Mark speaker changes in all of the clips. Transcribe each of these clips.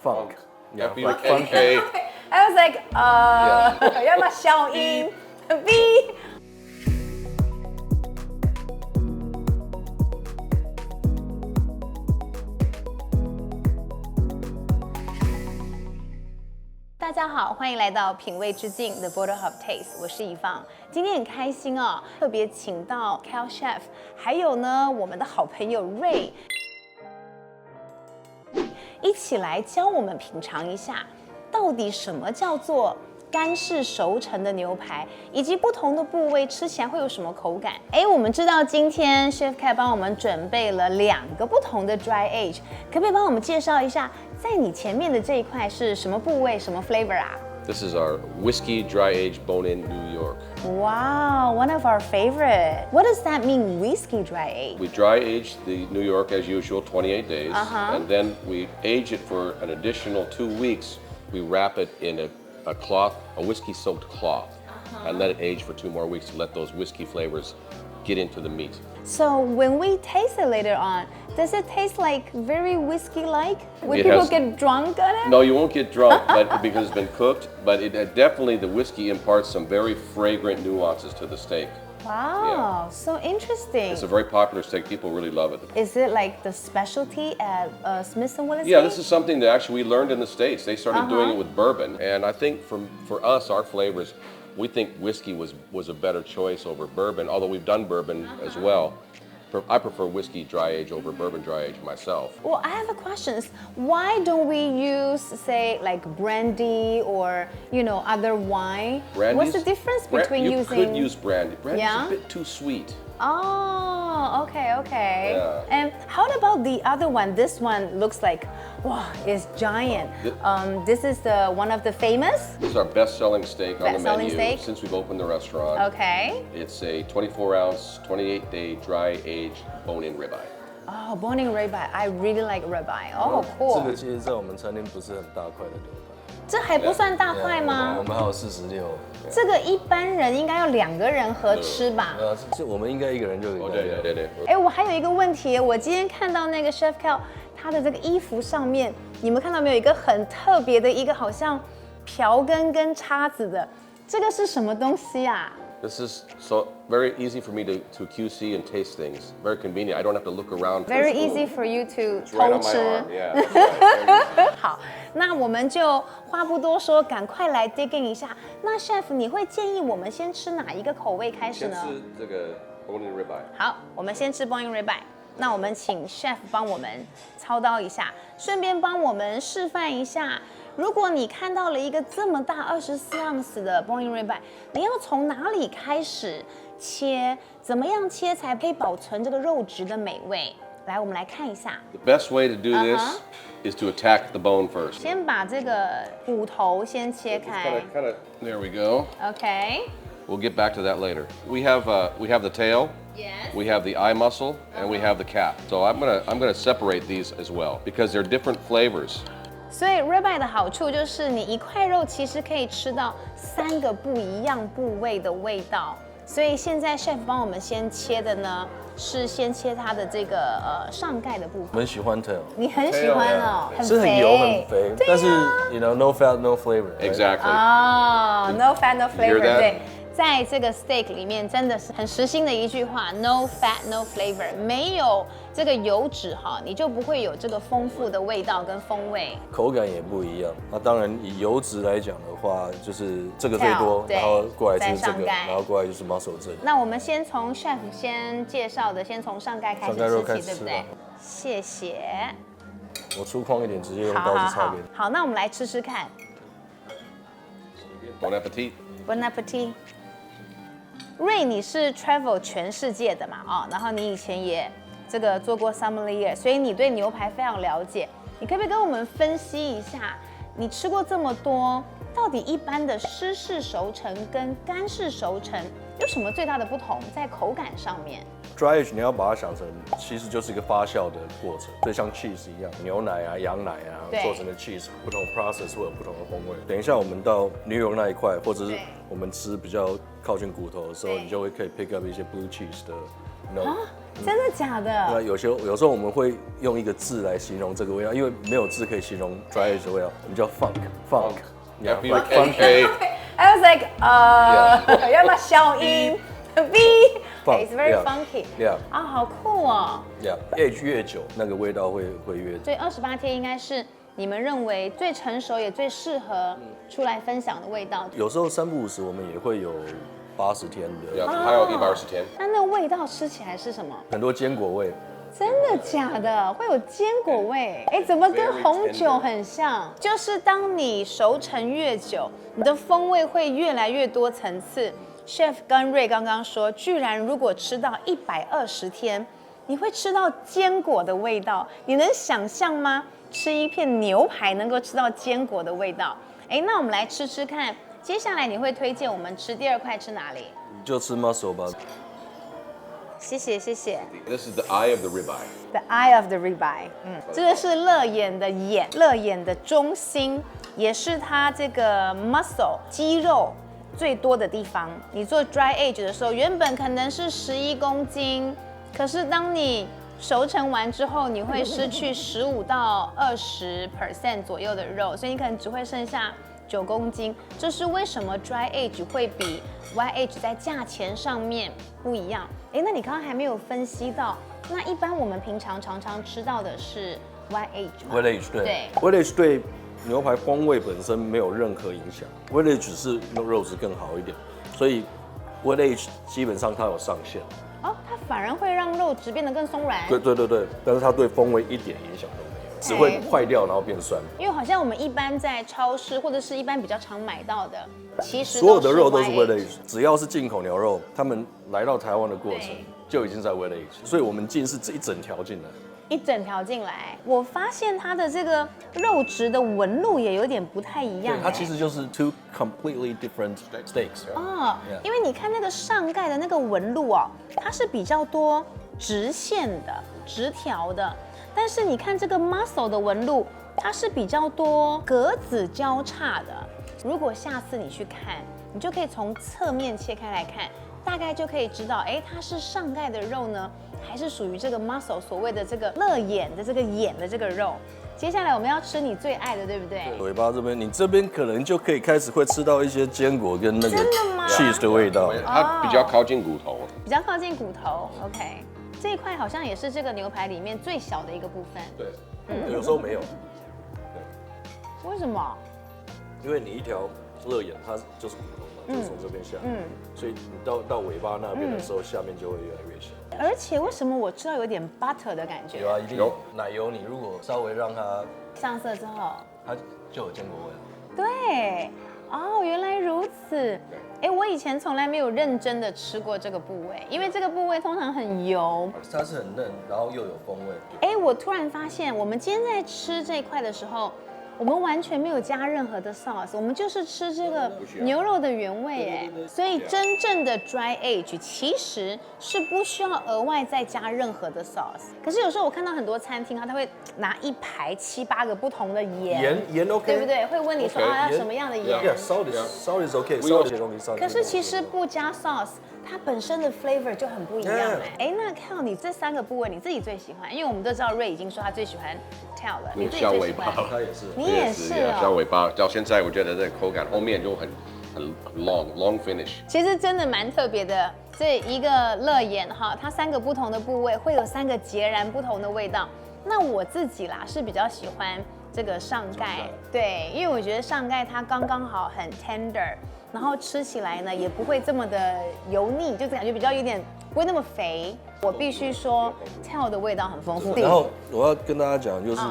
Speaker 1: funk. Yeah,
Speaker 2: F-U-N-K.
Speaker 1: like funky.
Speaker 3: I was like,要不要消音 ？V。大家好，欢迎来到品味之境 The Border of Taste， 我是怡芳。今天很开心哦，特别请到 Cal Chef， 还有呢我们的好朋友 Ray， 一起来教我们品尝一下，到底什么叫做干式熟成的牛排，以及不同的部位吃起来会有什么口感？我们知道今天 Chef Cat 帮我们准备了2个不同的 dry age， 可不可以帮我们介绍一下，在你前面的这一块是什么部位、什么 flavor 啊？
Speaker 2: This is our whiskey dry aged bone-in New York.
Speaker 3: Wow, one of our favorite. What does that mean, whiskey dry age?
Speaker 2: We dry age the New York as usual, 28 days, and then we age it for an additional 2 weeks. We wrap it in a cloth, a whiskey-soaked cloth, and let it age for 2 more weeks to let those whiskey flavors get into the meat.
Speaker 3: So when we taste it later on, does it taste like very whiskey-like? Would
Speaker 2: It
Speaker 3: people
Speaker 2: has-
Speaker 3: get drunk on it?
Speaker 2: No, you won't get drunk, but because it's been cooked. But it definitely the whiskey imparts some very fragrant nuances to the steak.
Speaker 3: Wow, so interesting.
Speaker 2: It's a very popular steak. People really love it.
Speaker 3: Is it like the specialty at Smith & Wesson?
Speaker 2: Yeah, this is something that actually we learned in the States. They started doing it with bourbon, and I think for us, our flavors, we think whiskey was a better choice over bourbon. Although we've done bourbon as well. I prefer whiskey dry age over bourbon dry age myself.
Speaker 3: Well, I have a question. Why don't we use, say, like brandy or other wine? What's the difference between
Speaker 2: you
Speaker 3: using?
Speaker 2: You could use brandy. Brandy's
Speaker 3: Yeah?
Speaker 2: a bit too sweet.
Speaker 3: Oh, okay.
Speaker 2: Yeah.
Speaker 3: And how about the other one? This one looks like, wow, it's giant. This is one of the famous.
Speaker 2: This is our best-selling steak on the
Speaker 3: Best-selling
Speaker 2: menu
Speaker 3: steak?
Speaker 2: since we've opened the restaurant.
Speaker 3: Okay.
Speaker 2: It's a 24-ounce, 28-day dry-aged bone-in ribeye.
Speaker 3: Oh, bone-in ribeye. I really like ribeye. Oh,
Speaker 1: 这
Speaker 3: cool.
Speaker 1: 个其实，在我们餐厅不是很大块的牛排。
Speaker 3: 这还不算大块吗
Speaker 1: 我？们还有46。
Speaker 3: 这个一般人应该要2个人合吃吧？
Speaker 1: 这我们应该1个人就可以干掉。
Speaker 2: 对。
Speaker 3: 我还有一个问题，我今天看到那个 Chef Cal 他的这个衣服上面，你们看到没有一个很特别的一个好像瓢羹跟叉子的，这个是什么东西啊？
Speaker 2: This is so very easy for me to QC and taste things. Very convenient. I don't have to look around.
Speaker 3: Very easy for you to
Speaker 2: It's right
Speaker 3: 偷
Speaker 2: on my
Speaker 3: 吃。
Speaker 2: arm. Yeah. That's right.
Speaker 3: 好，那我们就话不多说，赶快来 dig in 一下。那 Chef 你会建议我们先吃哪一个口味开始呢？
Speaker 2: 先吃这个 bone-in ribeye.
Speaker 3: 好，我们先吃 bone-in ribeye。那我们请 Chef 帮我们操刀一下，顺便帮我们示范一下。如果你看到了一个这么大24盎司的 bone-in ribeye， 你要从哪里开始切？怎么样切才可以保存这个肉质的美味？来，我们来看一下。
Speaker 2: The best way to do this is to attack the bone first.
Speaker 3: 先把这个骨头先切开。
Speaker 2: Kind of. There we go.
Speaker 3: OK。
Speaker 2: We'll get back to that later. We have the tail.
Speaker 3: Yes.
Speaker 2: We have the eye muscle, and we have the cap. So I'm gonna separate these as well because they're different flavors.
Speaker 3: 所以 ribeye 的好处就是你一块肉其实可以吃到3个不一样部位的味道。所以现在 chef 帮我们先切的呢，是先切它的这个上盖的部分。
Speaker 1: 我们喜欢 tail，
Speaker 3: 你很喜欢哦，很
Speaker 1: 是很
Speaker 3: 肥，
Speaker 1: 油很肥，
Speaker 3: 对啊
Speaker 1: 但是 no fat no flavor。
Speaker 2: Exactly.
Speaker 3: 哦，no fat no flavor，
Speaker 2: hear that？
Speaker 3: 对。在这个 steak 里面，真的是很实心的一句话 ，no fat no flavor， 没有这个油脂哈，你就不会有这个丰富的味道跟风味。
Speaker 1: 口感也不一样。那当然以油脂来讲的话，就是这个最多，
Speaker 3: 对
Speaker 1: 然后过来就是这个，
Speaker 3: 再上盖
Speaker 1: 然后过来就是 muscle 这里。
Speaker 3: 那我们先从 chef 先介绍的，先从上盖开始
Speaker 1: 上盖肉
Speaker 3: 吃起，对不对
Speaker 1: 开始吃吧？
Speaker 3: 谢谢。
Speaker 1: 我粗犷一点，直接用
Speaker 3: 好好好
Speaker 1: 刀子插给你。
Speaker 3: 好，那我们来吃吃看。
Speaker 2: Bon appetit.
Speaker 3: Bon appetit。瑞，你是 travel 全世界的嘛？哦，然后你以前也这个做过 sommelier， 所以你对牛排非常了解。你可不可以跟我们分析一下，你吃过这么多，到底一般的湿式熟成跟干式熟成有什么最大的不同在口感上面？
Speaker 1: Dry age 你要把它想成，其实就是一个发酵的过程，所以像 cheese 一样，牛奶啊、羊奶啊
Speaker 3: 对
Speaker 1: 做成的 cheese， 不同 process 会有不同的风味。等一下我们到 New York 那一块，或者是
Speaker 3: 对
Speaker 1: 我们吃比较靠近骨头的时候，
Speaker 3: 对
Speaker 1: 你就会可以 pick up 一些 blue cheese 的 note。
Speaker 3: 真的假的？
Speaker 1: 那有时候我们会用一个字来形容这个味道，因为没有字可以形容 dry age 的味道，我们叫 funk。Yeah, like
Speaker 2: F-U-N-K.
Speaker 3: I was like 要不要消音 ？V，it's very funky。
Speaker 1: Yeah.
Speaker 3: 啊，好酷哦。
Speaker 1: Yeah，age 越久，那个味道会越。
Speaker 3: 所以28天应该是你们认为最成熟也最适合出来分享的味道。
Speaker 1: 有时候3不5时我们也会有80天的，
Speaker 2: Yeah, 还有120天。
Speaker 3: 那味道吃起来是什么？
Speaker 1: 很多坚果味。
Speaker 3: 真的假的？会有坚果味？哎，怎么跟红酒很像？就是当你熟成越久，你的风味会越来越多层次。Chef 跟瑞刚刚说，居然如果吃到120天，你会吃到坚果的味道，你能想象吗？吃一片牛排能够吃到坚果的味道？哎，那我们来吃吃看。接下来你会推荐我们吃第2块吃哪里？
Speaker 1: 就吃 muscle 吧。
Speaker 3: 谢谢谢谢。
Speaker 2: This is the eye of the ribeye.
Speaker 3: The eye of the ribeye，这个是肋眼的眼，肋眼的中心，也是它这个 muscle 肌肉最多的地方。你做 dry age 的时候，原本可能是11公斤，可是当你熟成完之后，你会失去15到20% 左右的肉，所以你可能只会剩下9公斤。这是为什么 dry age 会比 Y age 在价钱上面不一样？哎，那你刚刚还没有分析到，那一般我们平常常吃到的是 Y age 吗
Speaker 1: Wet age 对 ，Wet age 对牛排风味本身没有任何影响。Wet age 只是肉质更好一点，所以 Wet age 基本上它有上限。
Speaker 3: 哦，它反而会让肉质变得更松软。
Speaker 1: 对，但是它对风味一点影响都没有，只会坏掉然后变酸。
Speaker 3: 因为好像我们一般在超市或者是一般比较常买到的，其实
Speaker 1: 所有的肉都是 Wet age， 只要是进口牛肉，他们来到台湾的过程就已经在 Wet age， 所以我们进是这一整条进来。
Speaker 3: 一整条进来，我发现它的这个肉质的纹路也有点不太一样。
Speaker 1: 它其实就是 two completely different steaks。
Speaker 3: 哦，因为你看那个上盖的那个纹路哦，它是比较多直线的、直条的，但是你看这个 muscle 的纹路，它是比较多格子交叉的。如果下次你去看，你就可以从侧面切开来看，大概就可以知道，哎，它是上盖的肉呢，还是属于这个 muscle 所谓的这个肋眼的这个眼的这个肉。接下来我们要吃你最爱的，对不对？
Speaker 1: 尾巴这边，你这边可能就可以开始会吃到一些坚果跟那个 cheese 的味道。
Speaker 2: 它比较靠近骨头。
Speaker 3: 比较靠近骨头 ，OK。这一块好像也是这个牛排里面最小的一个部分。
Speaker 1: 对，有时候没有。
Speaker 3: 为什么？
Speaker 1: 因为你一条肋眼它就是骨头嘛，就是从这边下，所以你到尾巴那边的时候，下面就会越来越小。
Speaker 3: 而且为什么我吃到有点 butter 的感觉？
Speaker 1: 有啊，一定有奶油。你如果稍微让它
Speaker 3: 上色之后，
Speaker 1: 它就有坚果味了。
Speaker 3: 对，哦，原来如此。哎，我以前从来没有认真的吃过这个部位，因为这个部位通常很油，
Speaker 1: 它是很嫩，然后又有风味。
Speaker 3: 哎，我突然发现，我们今天在吃这一块的时候，我们完全没有加任何的 sauce， 我们就是吃这个牛肉的原味，哎，所以真正的 dry age 其实是不需要额外再加任何的 sauce。可是有时候我看到很多餐厅，它会拿一排7、8个不同的
Speaker 1: 盐 OK，
Speaker 3: 对不对？会问你说要什么样的盐
Speaker 1: ？Salt is OK， 烧一些东西上去。
Speaker 3: 可是其实不加 sauce， 它本身的 flavor 就很不一样哎。那看你这3个部位，你自己最喜欢？因为我们都知道瑞已经说他最喜欢 tail 了，你自己最喜欢？
Speaker 1: 他也是，
Speaker 3: 你也是哦。
Speaker 2: 像尾巴到现在，我觉得这个口感后面就很 long finish。
Speaker 3: 其实真的蛮特别的，这一个肋眼哈，它3个不同的部位会有3个截然不同的味道。那我自己啦是比较喜欢这个上盖，对，因为我觉得上盖它刚刚好很 tender， 然后吃起来呢也不会这么的油腻，就感觉比较有点不会那么肥。我必须说 tail 的味道很丰富。
Speaker 1: 然后我要跟大家讲，就是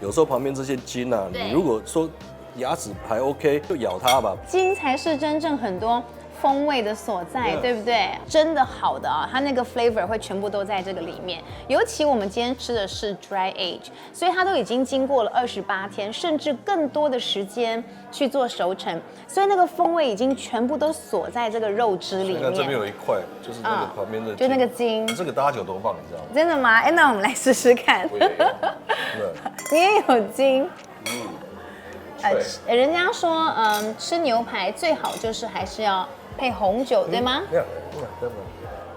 Speaker 1: 有时候旁边这些筋啊，你如果说牙齿还 OK， 就咬它吧。
Speaker 3: 筋才是真正很多风味的所在，对不对？真的好的啊，它那个 flavor 会全部都在这个里面。尤其我们今天吃的是 dry age， 所以它都已经经过了28天，甚至更多的时间去做熟成，所以那个风味已经全部都锁在这个肉汁里面。
Speaker 1: 这边有一块，就是那个旁边的，
Speaker 3: 就那个筋。
Speaker 1: 这个大家多棒，你知道吗？
Speaker 3: 真的吗？哎，那我们来试试看。你也有筋。人家说，吃牛排最好就是还是要配红酒，对吗？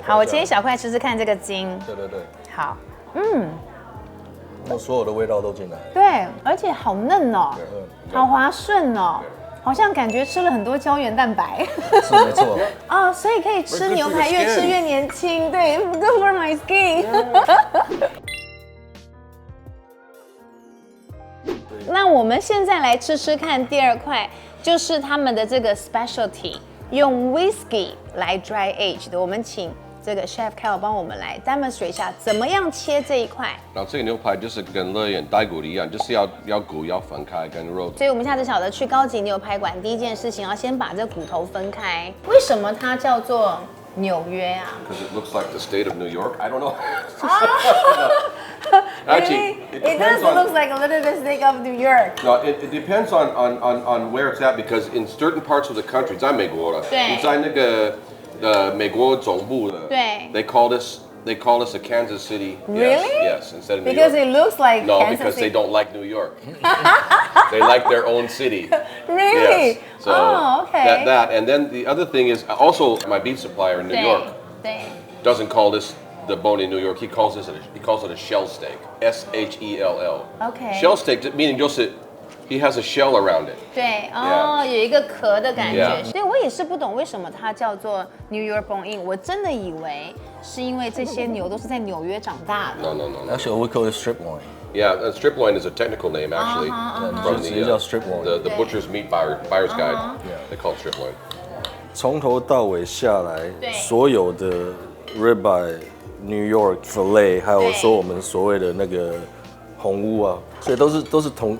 Speaker 3: 好，我切一小块吃吃看这个筋。
Speaker 1: 对对对，
Speaker 3: 好，
Speaker 1: 那所有的味道都进来了。
Speaker 3: 对，而且好嫩哦，
Speaker 1: 对
Speaker 3: 好滑顺哦，好像感觉吃了很多胶原蛋白。
Speaker 1: 是没错。
Speaker 3: 哦，所以可以吃牛排，越吃越年轻。对，Good for my skin。那我们现在来吃吃看第二块，就是他们的这个 specialty， 用 whisky 来 dry age 的。我们请这个 Chef Kyle 帮我们来 demonstrate 一下，怎么样切这一块。
Speaker 2: 然后这个牛排就是跟乐眼带骨的一样，就是要骨要分开跟肉。
Speaker 3: 所以我们下次晓得去高级牛排馆，第一件事情要先把这骨头分开。为什么它叫做纽约啊？
Speaker 2: Because it looks like the state of New York. I don't know.
Speaker 3: Really? It does look like a little bit state of New York.
Speaker 2: No, it depends on where it's at because in certain parts of the country, 在美国了，
Speaker 3: 对，
Speaker 2: 在那个美国总部的，
Speaker 3: 对
Speaker 2: they call us a Kansas City.
Speaker 3: Really?
Speaker 2: Yes, instead of New
Speaker 3: Because
Speaker 2: York.
Speaker 3: it looks like
Speaker 2: No,
Speaker 3: Kansas
Speaker 2: because
Speaker 3: City.
Speaker 2: they don't like New York. They like their own city.
Speaker 3: Really?
Speaker 2: Yes. So
Speaker 3: Oh, okay.
Speaker 2: that and then the other thing is also my beef supplier in New
Speaker 3: 对
Speaker 2: York
Speaker 3: 对
Speaker 2: doesn't call this the bone in New York. He calls it a shell steak. SHELL.
Speaker 3: Okay.
Speaker 2: Shell steak meaning 就是 he has a shell around it.
Speaker 3: 对哦，有一个壳的感觉。
Speaker 2: Yeah.
Speaker 3: 所以我也是不懂为什么它叫做 New York Bone In， 我真的以为是因为这些牛都是在纽约长大的。
Speaker 2: No, no, no, no.
Speaker 1: Actually, we call it strip loin.
Speaker 2: Yeah, strip loin is a technical name actually from
Speaker 1: 直接叫 strip loin.
Speaker 2: the butcher's meat buyer's guide. They call it strip loin.
Speaker 1: 从头到尾下来
Speaker 3: 对，
Speaker 1: 所有的 ribeye、New York fillet，还有
Speaker 3: 对
Speaker 1: 说我们所谓的那个红屋啊，所以都是同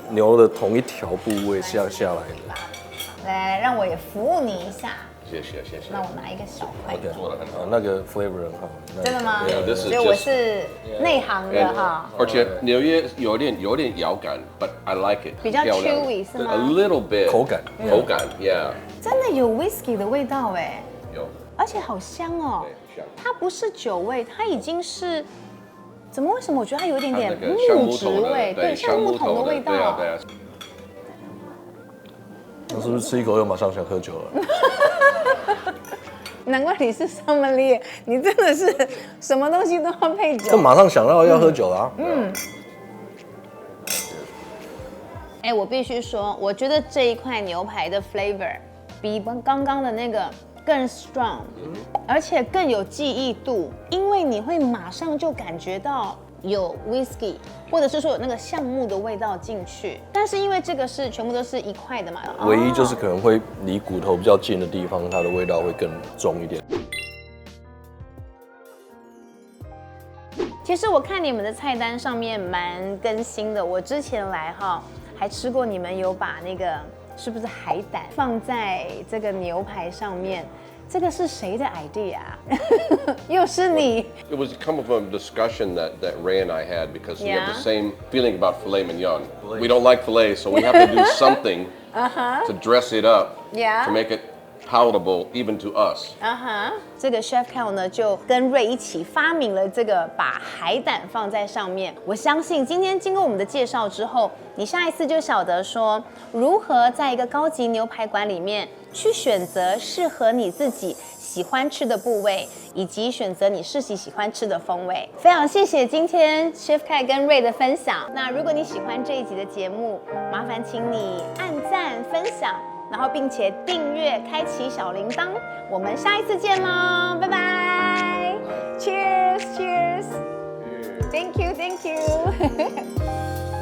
Speaker 1: 牛的同一条部位下来的。
Speaker 3: 来，让我也服务你一下。
Speaker 2: 谢谢。
Speaker 3: 那我拿一个小块。
Speaker 1: OK，那个 flavor 很好。
Speaker 3: 真的吗？
Speaker 2: Yeah, this is
Speaker 3: 所以我
Speaker 2: just-
Speaker 3: 是内行的哈。
Speaker 2: 而且纽约有点咬感 ，but I like it.
Speaker 3: 比较
Speaker 2: 漂亮
Speaker 3: chewy 是吗
Speaker 2: A little bit
Speaker 1: 口感
Speaker 2: ，yeah.
Speaker 3: 真的有 whisky 的味道哎，
Speaker 2: 有，
Speaker 3: 而且好香哦
Speaker 2: 对。香
Speaker 3: 它不是酒味，它已经是。怎么？为什么我觉得它有一点点
Speaker 2: 它那个橡
Speaker 3: 木质
Speaker 2: 木头的
Speaker 3: 味？对，像木头的味道。
Speaker 2: 对啊。
Speaker 1: 那是不是吃一口又马上想喝酒了？
Speaker 3: 难怪你是 sommelier， 你真的是什么东西都要配酒。
Speaker 1: 这马上想到要喝酒了啊。
Speaker 3: 哎，我必须说，我觉得这一块牛排的 flavor 比刚刚的那个更 strong，而且更有记忆度，因为你会马上就感觉到有 whisky， 或者是说有那个橡木的味道进去。但是因为这个是全部都是一块的嘛，
Speaker 1: 唯一就是可能会离骨头比较近的地方，它的味道会更重一点。
Speaker 3: 其实我看你们的菜单上面蛮更新的，我之前来哈还吃过你们有把那个是不是海胆放在这个牛排上面，这个是谁的 idea 啊？又是你。
Speaker 2: It was come from a discussion that Ray and I had because we have
Speaker 3: Yeah.
Speaker 2: the same feeling about filet mignon. We don't like filet, so we have to do something to dress it up
Speaker 3: Yeah.
Speaker 2: to make it palatable even to us.
Speaker 3: 这个 Chef Kyle 呢，就跟瑞一起发明了这个把海胆放在上面。我相信今天经过我们的介绍之后，你下一次就晓得说如何在一个高级牛排馆里面去选择适合你自己喜欢吃的部位，以及选择你自己喜欢吃的风味。非常谢谢今天 Chef Kyle 跟瑞的分享。那如果你喜欢这一集的节目，麻烦请你按赞分享。然后并且订阅，开启小铃铛，我们下一次见喽，拜拜 ，Cheers，Cheers，Thank you，Thank you。